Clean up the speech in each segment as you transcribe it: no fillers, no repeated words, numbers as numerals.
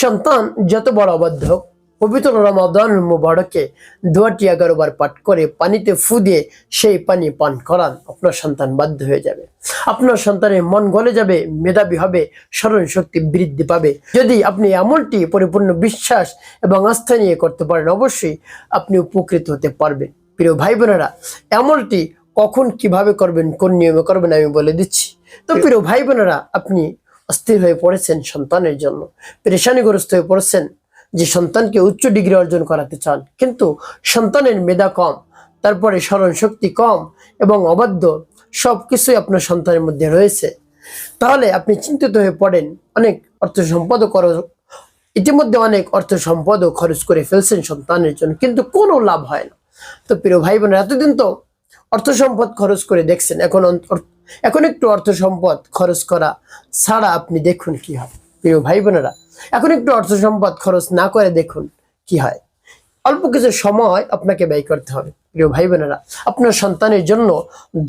সন্তান যত বড় অবাধ্য হোক, পবিত্র রমাদানুল মুবারকে দোয়াটি 11 বার পাঠ করে পানিতে ফু দিয়ে সেই পানি পান করান, আপনার সন্তান বাধ্য হয়ে যাবে। আপনার সন্তানের মন গলে যাবে, মেধাবী হবে, স্মরণ শক্তি বৃদ্ধি পাবে। যদি আপনি আমলটি পরিপূর্ণ বিশ্বাস এবং আস্থা নিয়ে করতে পারেন, অবশ্যই আপনি উপকৃত হতে পারবেন। প্রিয় ভাই বোনেরা, আমলটি কখন কিভাবে করবেন, কোন নিয়মে করবেন আমি বলে দিচ্ছি। তো প্রিয় ভাই বোনেরা, আপনি অস্থির হয়ে পড়েছেন সন্তানের জন্য, পেরেশানিগ্রস্ত হয়ে পড়েছেন যে সন্তানকে উচ্চ ডিগ্রি অর্জন করাতে চান, কিন্তু সন্তানের মেধা কম, তারপরে স্মরণ শক্তি কম এবং অবাধ্য সবকিছুই আপনার সন্তানের মধ্যে রয়েছে। তাহলে আপনি চিন্তিত হয়ে পড়েন, অনেক অর্থ সম্পদও ইতিমধ্যে অনেক অর্থ সম্পদও খরচ করে ফেলছেন সন্তানের জন্য, কিন্তু কোনো লাভ হয় না। তো প্রিয় ভাই বোনেরা, এতদিন তো অর্থ সম্পদ খরচ করে দেখছেন, এখন একটু অর্থ সম্পদ খরচ করা ছাড়া আপনি দেখুন কি হয়। প্রিয় ভাই বোনেরা, এখন একটু অর্থ সম্পদ খরচ না করে দেখুন কি হয়। অল্প কিছু সময় আপনাকে ব্যয় করতে হবে। প্রিয় ভাই বোনেরা, আপনার সন্তানের জন্য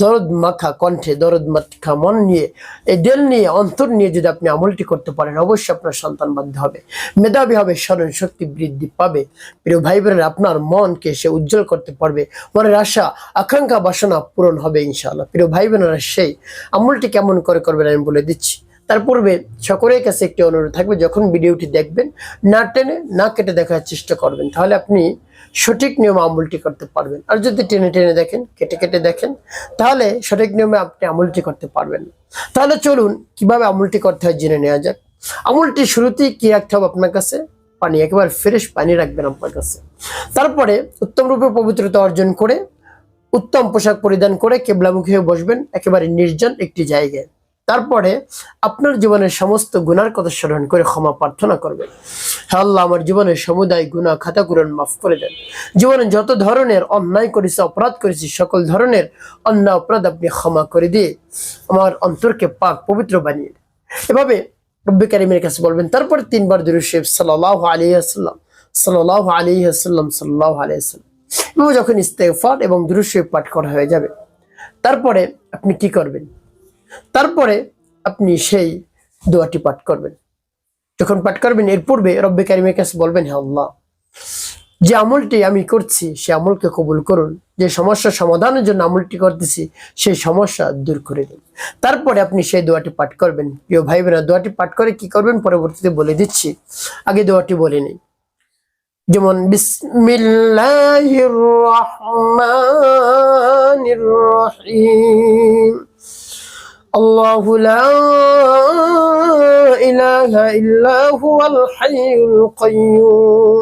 দরদ মাখা কণ্ঠে, দরদ মাখা মন নিয়ে, এই দিল নিয়ে, অন্তর নিয়ে যদি আপনি আমলটি করতে পারেন, অবশ্যই আপনার সন্তান বাধ্য হবে, মেধাবী হবে, স্মরণ শক্তি বৃদ্ধি পাবে। প্রিয় ভাই বোনেরা, আপনার মনকে সে উজ্জ্বল করতে পারবে, মনের আশা আকাঙ্ক্ষা বাসনা পূরণ হবে ইনশাআল্লাহ। প্রিয় ভাই বোনেরা, সেই আমলটি কেমন করে করবেন আমি বলে দিচ্ছি। তার পূর্বে সকলের কাছে একটি অনুরোধ থাকবে, যখন ভিডিওটি দেখবেন না টেনে না কেটে দেখার চেষ্টা করবেন, তাহলে আপনি সঠিক নিয়মে আমলটি করতে পারবেন। আর যদি টেনে টেনে দেখেন, কেটে কেটে দেখেন, তাহলে সঠিক নিয়মে আপনি আমলটি করতে পারবেন না। তাহলে চলুন কিভাবে আমলটি করতে হয় জেনে নেওয়া যাক। আমলটি শুরুতেই কি রাখতে হবে আপনার কাছে? পানি, একেবারে ফ্রেশ পানি রাখবেন আপনার কাছে। তারপরে উত্তম রূপে পবিত্রতা অর্জন করে উত্তম পোশাক পরিধান করে কিবলামুখী হয়ে বসবেন একেবারে নির্জন একটি জায়গায়। তারপরে আপনার জীবনের সমস্ত গুনার কথা স্মরণ করে ক্ষমা প্রার্থনা করবেন। হে আল্লাহ, আমার জীবনের সমুদায় গুনাহ খাতাকুরান মাফ করে দেন। জীবনে যত ধরনের অন্যায় করেছি, অপরাধ করেছি, সকল ধরনের অন্যায় অপরাধ আপনি ক্ষমা করে দিয়ে আমার অন্তরকে পাক পবিত্র বানিয়ে দেন। এভাবে রব্বি কারীমের কাছে বলবেন। তারপরে 3 বার দুরূদ শরীফ সাল্লাল্লাহু আলাইহি ওয়াসাল্লাম, সাল্লাল্লাহু আলাইহি ওয়াসাল্লাম, সাল্লাল্লাহু আলাইহি ওয়াসাল্লাম। এবং যখন ইস্তেগফার এবং দুরূদ শরীফ পাঠ করা হয়ে যাবে, তারপরে আপনি কি করবেন? তারপরে আপনি সেই দোয়াটি পাঠ করবেন। যখন পাঠ করবেন, এর পূর্বে রব্বি কারীমের কাছে বলবেন, হে আল্লাহ, যে আমলটি আমি করছি সে আমলকে কবুল করুন, যে সমস্যা সমাধানের জন্য আমলটি করতেছি সেই সমস্যা দূর করে দিন। তারপরে আপনি সেই দোয়াটি পাঠ করবেন। প্রিয় ভাই বোনেরা, দোয়াটি পাঠ করে কি করবেন পরবর্তীতে বলে দিচ্ছি, আগে দোয়াটি বলে নেই। যেমন বিসমিল্লাহির রহমানির রহিম, আল্লাহু লা ইলাহা ইল্লা হুয়াল হাইয়ুল কাইয়্যুম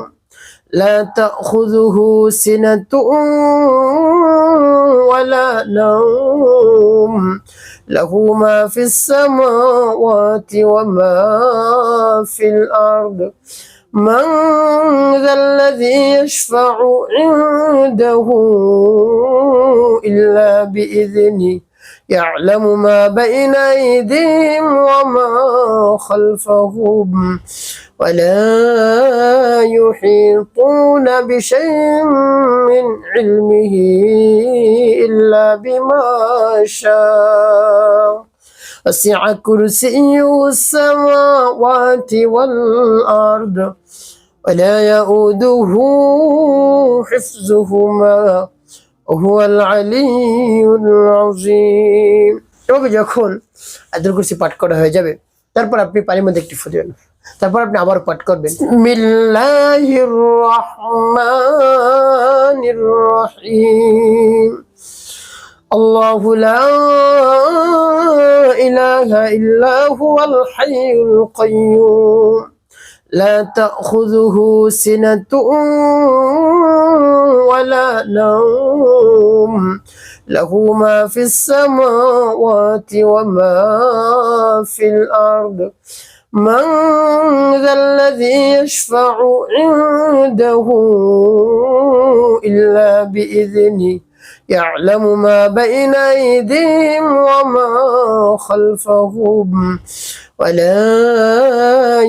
লা তাখুযুহু সিনাতুন ওয়ালা নাওম লাহু মা ফিস সামাওয়াতি ওয়া মা ফিল আরদ من ذا الذي يشفع عنده إلا بإذنه يعلم ما بين أيديهم وما خلفهم ولا يحيطون بشيء من علمه إلا بما شاء وسع كرسيه السماوات والأرض ولا يؤوده حفظهما وهو العلي العظيم। এভাবে যখন আয়াতুল কুরসি পাঠ করা হয়ে যাবে, তারপর আপনি পানির মধ্যে একটি ফু দিবেন। তারপর আপনি আবার পাঠ করবেন, বিসমিল্লাহির রহমানির রহিম, আল্লাহু লা ইলাহা ইল্লা হুয়াল হাইয়ুল কাইয়্যুম লা তাখুযুহু সিনাতুন ওয়ালা নাওম লাহু মা ফিস সামাওয়াতি ওয়া মা ফিল আরদ من ذا الذي يشفع عنده إلا بإذنه يعلم ما بين أيديهم وما خلفهم ولا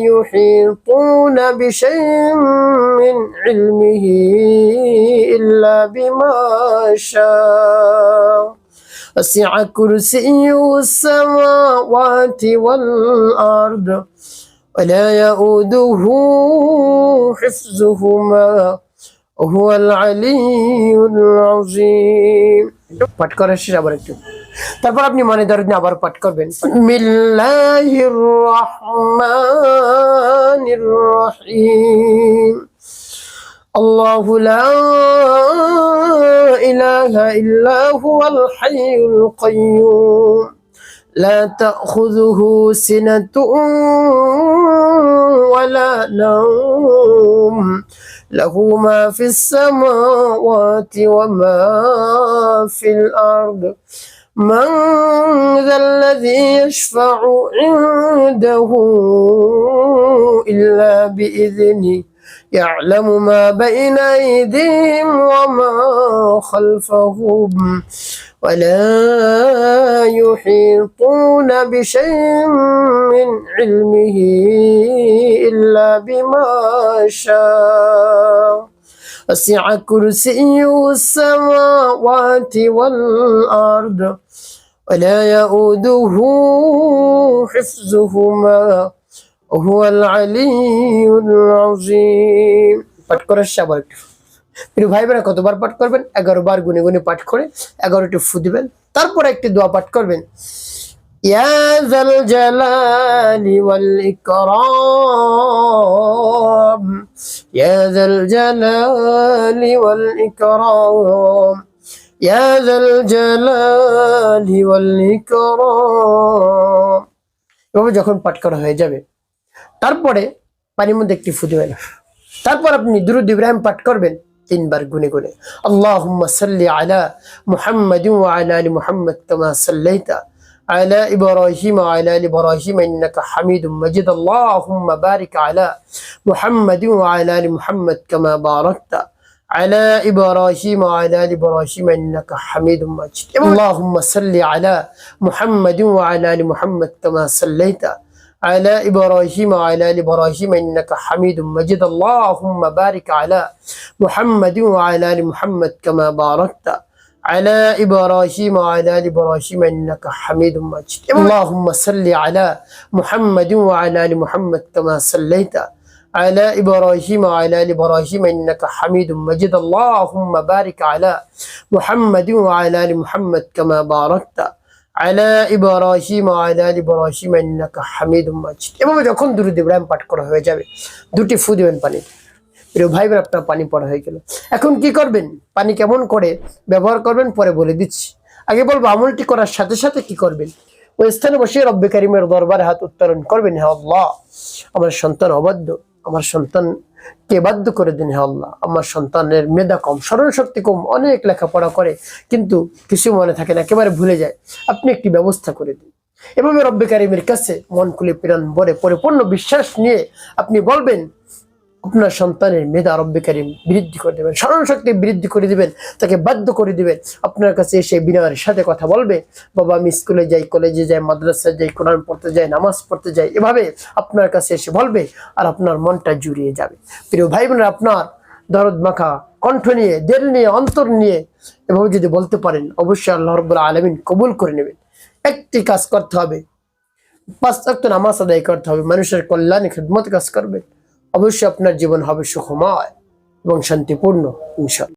يحيطون بشيء من علمه إلا بما شاء وسع كرسيه السماوات والأرض ولا يؤوده حفظهما وهو العلي العظيم পাঠ করার শেষ আবার একটু তারপর আপনি মনে ধরে আবার পাঠ করবেন বিসমিল্লাহির রহমানির রহিম الله لا إله إلا هو الحي القيوم لا تأخذه سنة ولا نوم له ما في السماوات وما في الأرض من ذا الذي يشفع عنده إلا بإذنه يعلم ما بين أيديهم وما خلفهم ولا يحيطون بشيء من علمه إلا بما شاء وسع كرسيه السماوات والأرض ولا يؤوده حفظهما وهو العلي العظيم পাঠ করার আবার একটু প্রিয় ভাই বোনেরা কতবার পাঠ করবেন 11 বার গুনে গুনে পাঠ করে 11টি ফু দিবেন তারপর একটি দোয়া পাঠ করবেন ইয়া যাল জালালি ওয়াল ইকরাম ইয়া যাল জালালি ওয়াল ইকরাম ইয়া যাল জালালি ওয়াল ইকরাম এভাবে যখন পাঠ করা হয়ে যাবে তারপরে পানির মধ্যে একটি ফু দিবেন তারপর আপনি দুরূদ ইব্রাহিম পাঠ করবেন 3 বার গুনে গুনে আল্লাহুম্মা সাল্লি আলা মুহাম্মাদিন ওয়া আলা আলি মুহাম্মাদ কামা সাল্লাইতা আলা ইব্রাহিম ওয়া আলা আলি ইব্রাহিম ইন্নাকা হামিদুম মাজিদ আল্লাহুম্মা বারিক আলা মুহাম্মাদিন ওয়া আলা আলি মুহাম্মাদ কামা বারাকতা على إبراهيم وعلى آل إبراهيم إنك حميد مجيد اللهم صل على محمد وعلى آل محمد كما صليت على إبراهيم وعلى آل إبراهيم إنك حميد مجيد اللهم بارك على محمد وعلى آل محمد كما باركت على إبراهيم وعلى آل إبراهيم إنك حميد مجيد اللهم صل على محمد وعلى آل محمد كما صليت على إبراهيم وعلى آل إبراهيم إنك حميد مجيد اللهم بارك على محمد وعلى آل محمد كما باركت على إبراهيم وعلى آل إبراهيم إنك حميد مجيد এভাবে যখন দুরূদ ইব্রাহিম পাঠ করা হয়ে যাবে দুটি ফু দিবেন পানিতে প্রিয় ভাই বোন আপনার পানি পড়া হয়ে গেল এখন কি করবেন পানি কেমন করে ব্যবহার করবেন পরে বলে দিচ্ছি আগে বলবো আমলটি করার সাথে সাথে কি করবেন ওই স্থানে বসে রব্বে কারীমের দরবারে হাত উত্তোলন করবেন হে আল্লাহ আমার সন্তান অবাধ্য আমার সন্তানকে বাধ্য করে দিন হে আল্লাহ আমার সন্তানের মেধা কম স্মরণ শক্তি কম অনেক লেখাপড়া করে কিন্তু কিছু মনে থাকে না একেবারে ভুলে যায় আপনি একটি ব্যবস্থা করে দিন এভাবে রব্বে কারীমের কাছে মন খুলে প্রাণ ভরে পরিপূর্ণ বিশ্বাস নিয়ে আপনি বলবেন আপনার সন্তানের মেধা রব্বে কারীম বৃদ্ধি করে দেবেন স্মরণ শক্তি বৃদ্ধি করে দিবেন তাকে বাধ্য করে দিবেন আপনার কাছে এসে বিনয়ের সাথে কথা বলবে বাবা আমি স্কুলে যাই কলেজে যাই মাদ্রাসায় যাই কোরআন পড়তে যাই নামাজ পড়তে যাই এভাবে আপনার কাছে এসে বলবে আর আপনার মনটা জুড়িয়ে যাবে প্রিয় ভাই বোনেরা আপনার দরদ মাখা কণ্ঠ নিয়ে দিল নিয়ে অন্তর নিয়ে এভাবে যদি বলতে পারেন অবশ্যই আল্লাহ রাব্বুল আলামিন কবুল করে নেবেন একটি কাজ করতে হবে 5 ওয়াক্ত নামাজ আদায় করতে হবে মানুষের কল্যাণে খিদমত কাজ করবেন অবশ্যই আপনার জীবন হবে সুখময় এবং শান্তিপূর্ণ ইনশাআল্লাহ।